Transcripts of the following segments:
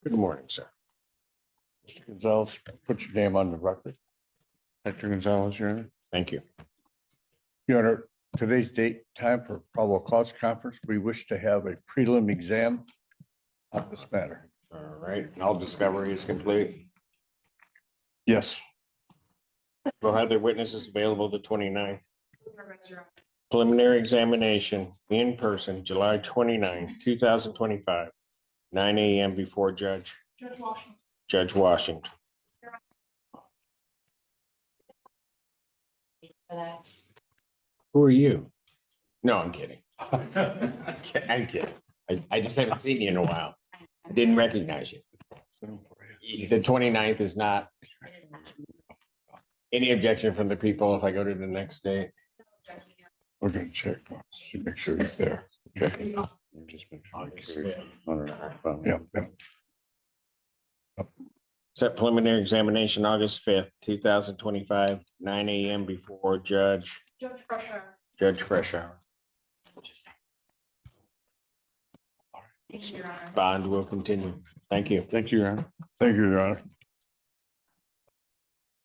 Good morning, sir. Mr. Gonzalez, put your name on the record. Hector Gonzalez, Your Honor. Thank you. Your Honor, today's date, time for probable cause conference. We wish to have a prelim exam on this matter. All right, all discovery is complete. Yes. We'll have their witnesses available the 29th. Preliminary examination in person, July 29, 2025, 9 a.m. before Judge Washington. Who are you? No, I'm kidding. I'm kidding. I just haven't seen you in a while. I didn't recognize you. The 29th is not. Any objection from the people if I go to the next day? We're going to check to make sure he's there. Okay. Just make sure. Yeah. Set preliminary examination August 5th, 2025, 9 a.m. before Judge Freshour. Bond will continue. Thank you. Thank you, Your Honor. Thank you, Your Honor.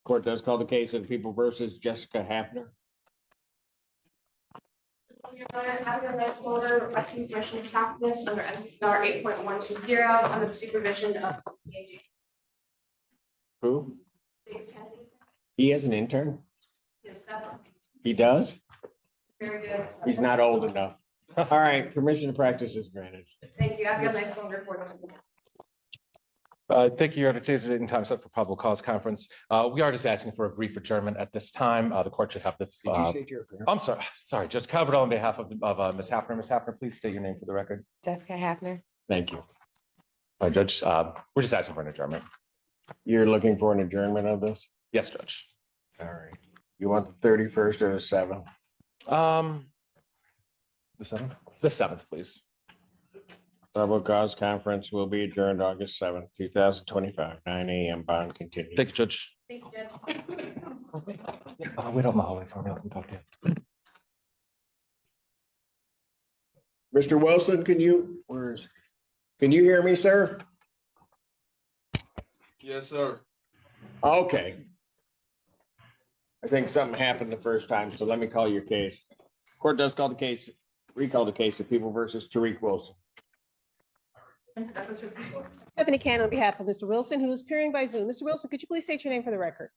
Court does call the case of People versus Jessica Hafner. Your Honor, after the order requesting permission of practice under NCR 8.120 under the supervision of Who? He has an intern? Yes, He does? very good. He's not old enough. All right, permission to practice is granted. Thank you. I've got a nice phone report. Thank you, Your Honor. Today's the date and time set for probable cause conference. We are just asking for a brief adjournment at this time. The court should have the. Did you state your appearance? I'm sorry, Judge Calvert on behalf of Ms. Hafner. Ms. Hafner, please state your name for the record. Jessica Hafner. Thank you. Judge, we're just asking for an adjournment. You're looking for an adjournment of this? Yes, Judge. All right. You want the 31st or the 7th? The 7th? The 7th, please. Probable cause conference will be adjourned August 7th, 2025, 9 a.m. Bond continued. Thank you, Judge. Thank you, Judge. Wait on the hallway for me. I can talk to you. Mr. Wilson, can you hear me, sir? Yes, sir. Okay. I think something happened the first time, so let me call your case. Court does recall the case of People versus Tariq Wilson. Stephanie Cannon on behalf of Mr. Wilson, who is appearing by Zoom. Mr. Wilson, could you please state your name for the record?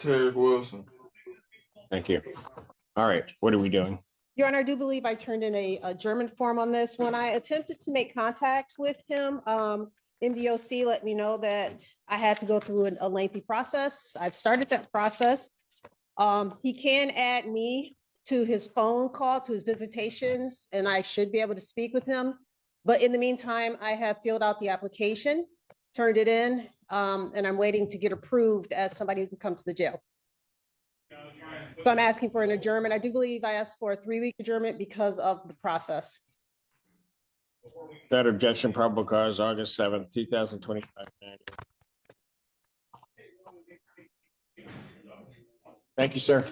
Tariq Wilson. Thank you. All right, what are we doing? Your Honor, I do believe I turned in a German form on this. When I attempted to make contact with him, MDOC let me know that I had to go through a lengthy process. I've started that process. He can add me to his phone call, to his visitations, and I should be able to speak with him. But in the meantime, I have filled out the application, turned it in, and I'm waiting to get approved as somebody who can come to the jail. So I'm asking for an adjournment. I do believe I asked for a 3-week adjournment because of the process. That objection, probable cause, August 7th, 2025. Thank you, sir.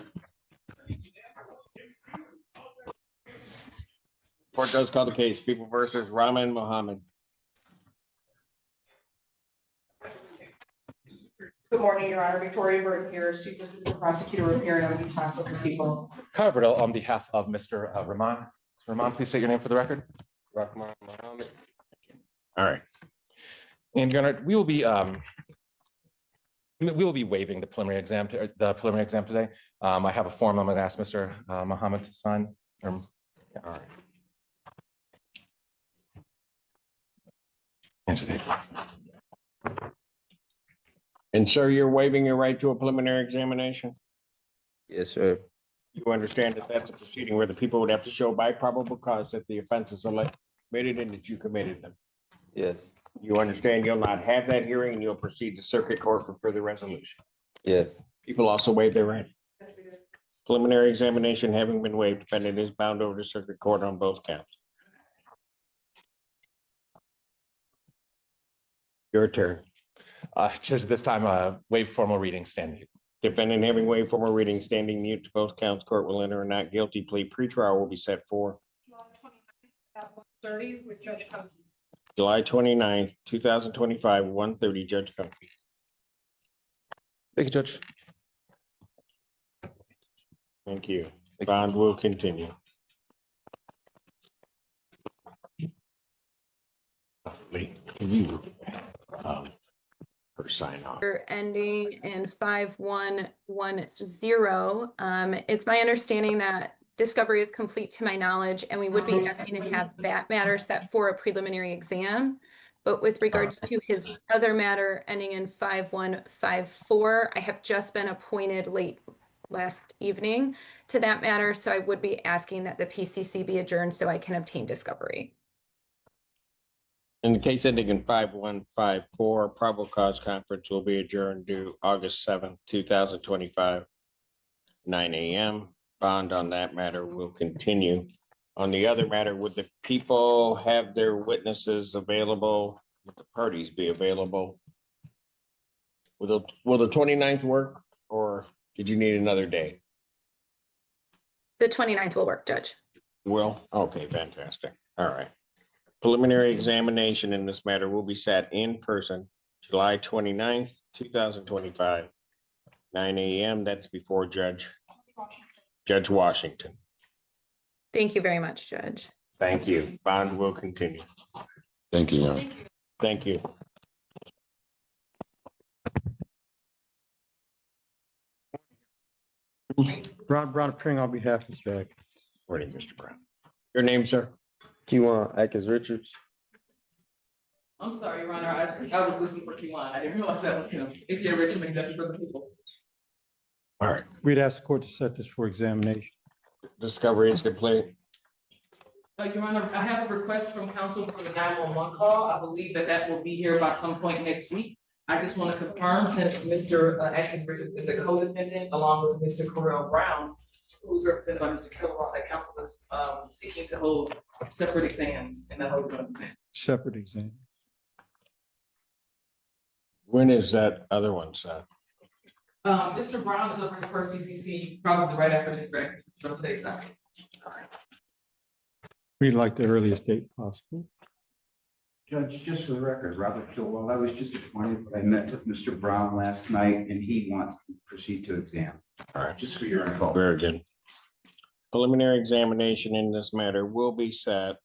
Court does call the case, People versus Rahman Mohammed. Good morning, Your Honor. Victoria Burton here as Chief Assistant Prosecutor appearing on behalf of the people. Calvert on behalf of Mr. Rahman. Mr. Rahman, please state your name for the record. Rahman Mohammed. All right. And Your Honor, we will be waiving the preliminary exam today. I have a form I'm going to ask Mr. Mohammed to sign. All right. And sir, you're waiving your right to a preliminary examination? Yes, sir. You understand that that's a proceeding where the people would have to show by probable cause that the offenses are committed and that you committed them? Yes. You understand you'll not have that hearing and you'll proceed to circuit court for further resolution? Yes. People also waive their right. Preliminary examination having been waived, defendant is bound over to circuit court on both counts. Your turn. Judge, this time, waive formal reading standing. Defendant having waived formal reading, standing mute to both counts, court will enter a not guilty plea. Pretrial will be set for 30 with Judge Simpson. July 29th, 2025, 1:30, Judge Comfy. Thank you, Judge. Thank you. Bond will continue. Lee, can you, her sign off? Ending in 5110. It's my understanding that discovery is complete to my knowledge, and we would be asking to have that matter set for a preliminary exam. But with regards to his other matter ending in 5154, I have just been appointed late last evening to that matter, so I would be asking that the PCC be adjourned so I can obtain discovery. In the case ending in 5154, probable cause conference will be adjourned due August 7th, 2025, 9 a.m. Bond on that matter will continue. On the other matter, would the people have their witnesses available? Would the parties be available? Will the 29th work, or did you need another day? The 29th will work, Judge. Will? Okay, fantastic. All right. Preliminary examination in this matter will be set in person, July 29th, 2025, 9 a.m. That's before Judge Washington. Thank you very much, Judge. Thank you. Bond will continue. Thank you, Your Honor. Thank you. Ron Brown appearing on behalf of Jack. Morning, Mr. Brown. Your name, sir? Kiwan Atkins Richards. I'm sorry, Your Honor, I was listening for Kiwan. I didn't realize that was him. If you're Richard McDuffie for the people. All right. We'd ask the court to set this for examination. Discovery is complete. Your Honor, I have a request from counsel for the 911 call. I believe that will be here by some point next week. I just want to confirm, since Mr. Atkins Richards is a co-defendant along with Mr. Correll Brown, who's represented by Mr. Kilroy, that counsel is seeking to hold separate exams in that whole exam. Separate exam. When is that other one set? Mr. Brown is over his first CCC, probably right after his grad from today's time. We'd like the earliest date possible. Judge, just for the record, Robert Kilwell, I was just appointed, but I met with Mr. Brown last night and he wants to proceed to exam. All right. Just for your info. Very good. Preliminary examination in this matter will be set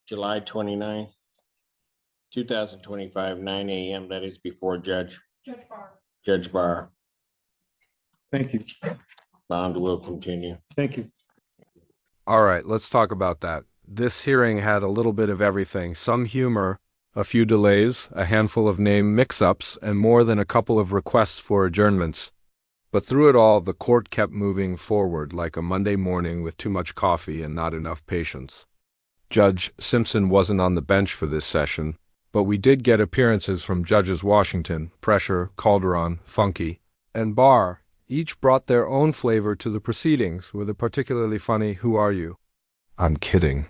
July 29th, 2025, 9 a.m. That is before Judge Barr. Thank you. Bond will continue. Thank you. All right, let's talk about that. This hearing had a little bit of everything, some humor, a few delays, a handful of name mix-ups, and more than a couple of requests for adjournments. But through it all, the court kept moving forward like a Monday morning with too much coffee and not enough patience. Judge Simpson wasn't on the bench for this session, but we did get appearances from Judges Washington, Pressure, Calderon, Funky, and Barr. Each brought their own flavor to the proceedings with a particularly funny "Who are you?" I'm kidding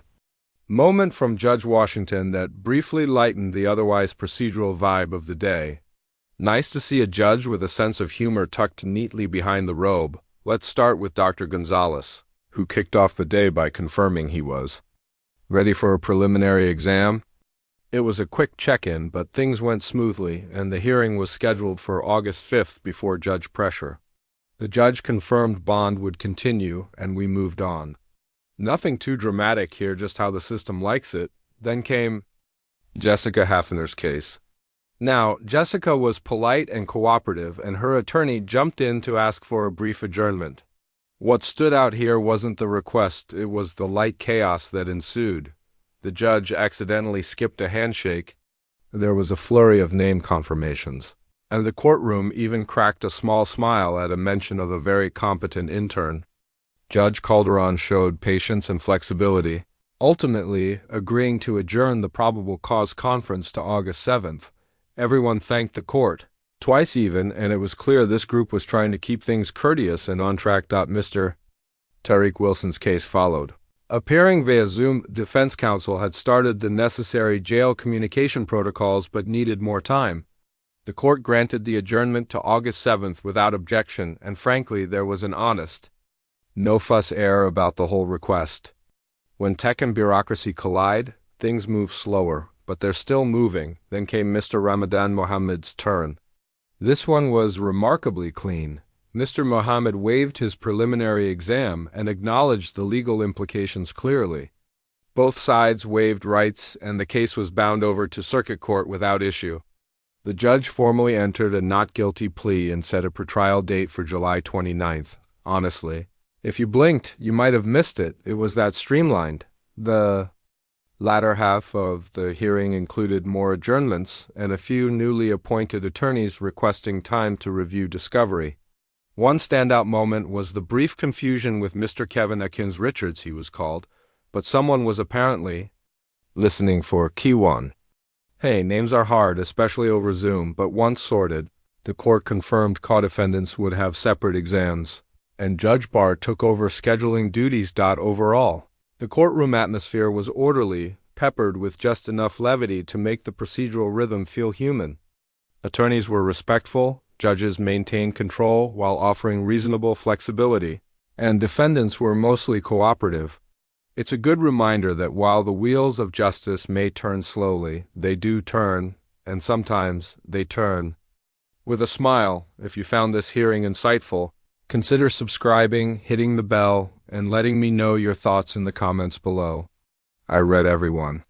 moment from Judge Washington that briefly lightened the otherwise procedural vibe of the day. Nice to see a judge with a sense of humor tucked neatly behind the robe. Let's start with Dr. Gonzalez, who kicked off the day by confirming he was ready for a preliminary exam. It was a quick check-in, but things went smoothly, and the hearing was scheduled for August 5th before Judge Pressure. The judge confirmed bond would continue, and we moved on. Nothing too dramatic here, just how the system likes it. Then came Jessica Hafner's case. Now, Jessica was polite and cooperative, and her attorney jumped in to ask for a brief adjournment. What stood out here wasn't the request, it was the light chaos that ensued. The judge accidentally skipped a handshake. There was a flurry of name confirmations, and the courtroom even cracked a small smile at a mention of a very competent intern. Judge Calderon showed patience and flexibility, ultimately agreeing to adjourn the probable cause conference to August 7th. Everyone thanked the court, twice even, and it was clear this group was trying to keep things courteous and on track. Mr. Tariq Wilson's case followed. Appearing via Zoom, defense counsel had started the necessary jail communication protocols but needed more time. The court granted the adjournment to August 7th without objection, and frankly, there was an honest, no-fuss air about the whole request. When tech and bureaucracy collide, things move slower, but they're still moving. Then came Mr. Ramadan Mohammed's turn. This one was remarkably clean. Mr. Mohammed waived his preliminary exam and acknowledged the legal implications clearly. Both sides waived rights, and the case was bound over to circuit court without issue. The judge formally entered a not guilty plea and set a pretrial date for July 29th. Honestly, if you blinked, you might have missed it. It was that streamlined. The latter half of the hearing included more adjournments and a few newly appointed attorneys requesting time to review discovery. One standout moment was the brief confusion with Mr. Kevin Akins Richards, he was called, but someone was apparently listening for Kiwan. Hey, names are hard, especially over Zoom, but once sorted, the court confirmed co-defendants would have separate exams, and Judge Barr took over scheduling duties. Overall, the courtroom atmosphere was orderly, peppered with just enough levity to make the procedural rhythm feel human. Attorneys were respectful, judges maintained control while offering reasonable flexibility, and defendants were mostly cooperative. It's a good reminder that while the wheels of justice may turn slowly, they do turn, and sometimes they turn. With a smile, if you found this hearing insightful, consider subscribing, hitting the bell, and letting me know your thoughts in the comments below. I read everyone.